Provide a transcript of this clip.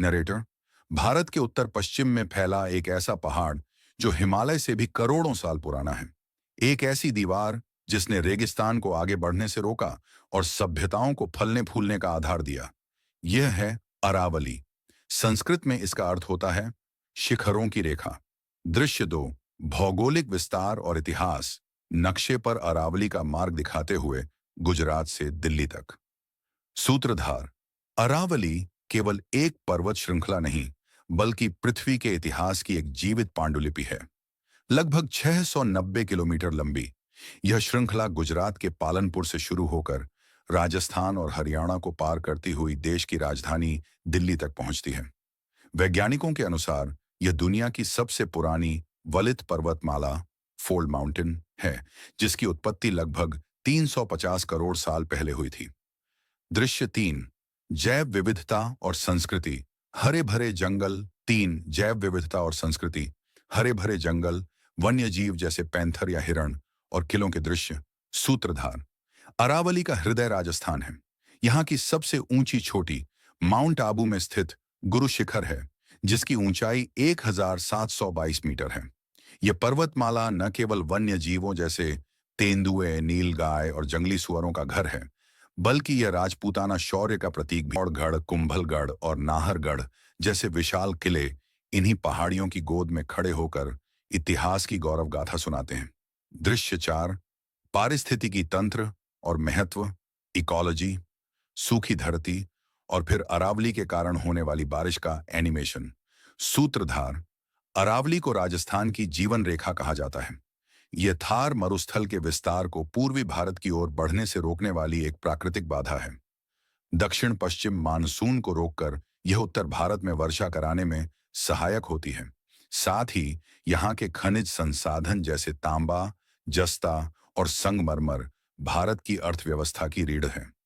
Narrator, Bharat के उत्तर पश्चिम में फैला एक ऐसा पहाड़ जो हिमालय से भी करोड़ों साल पुराना है। एक ऐसी दीवार जिसने रेगिस्तान को आगे बढ़ने से रोका और सभ्यताओं को फलने फूलने का आधार दिया। यह है अरावली। संस्कृत में इसका अर्थ होता है शिखरों की रेखा। दृश्य दो, भौगोलिक विस्तार और इतिहास। नक्शे पर अरावली का मार्ग दिखाते हुए गुजरात से दिल्ली तक। सूत्रधार, अरावली केवल एक पर्वत श्रृंखला नहीं, बल्कि पृथ्वी के इतिहास की एक जीवित पांडुलिपि है। लगभग 690 किलोमीटर लंबी यह श्रृंखला गुजरात के पालनपुर से शुरू होकर राजस्थान और हरियाणा को पार करती हुई देश की राजधानी दिल्ली तक पहुंचती है। वैज्ञानिकों के अनुसार यह दुनिया की सबसे पुरानी वलित पर्वतमाला फोल्ड माउंटेन है, जिसकी उत्पत्ति लगभग 350 करोड़ साल पहले हुई थी। दृश्य तीन, जैव विविधता और संस्कृति। हरे भरे जंगल। तीन, जैव विविधता और संस्कृति। हरे भरे जंगल, वन्य जीव जैसे पैंथर या हिरण और किलों के दृश्य। सूत्रधार, अरावली का हृदय राजस्थान है। यहाँ की सबसे ऊंची चोटी माउंट आबू में स्थित गुरु शिखर है, जिसकी ऊंचाई 1722 मीटर है। यह पर्वतमाला न केवल वन्य जीवों जैसे तेंदुए, नीलगाय और जंगली सुअरों का घर है, बल्कि यह राजपूताना शौर्य का प्रतीक भी। गढ़, कुंभलगढ़ और नाहरगढ़ जैसे विशाल किले इन्हीं पहाड़ियों की गोद में खड़े होकर इतिहास की गौरव गाथा सुनाते हैं। दृश्य चार, पारिस्थितिकी तंत्र और महत्व। इकोलॉजी, सूखी धरती और फिर अरावली के कारण होने वाली बारिश का एनिमेशन। सूत्रधार, अरावली को राजस्थान की जीवन रेखा कहा जाता है। यह थार मरुस्थल के विस्तार को पूर्वी भारत की ओर बढ़ने से रोकने वाली एक प्राकृतिक बाधा है। दक्षिण पश्चिम मानसून को रोककर यह उत्तर भारत में वर्षा कराने में सहायक होती है। साथ ही यहाँ के खनिज संसाधन जैसे तांबा, जस्ता और संगमरमर भारत की अर्थव्यवस्था की रीढ़ है।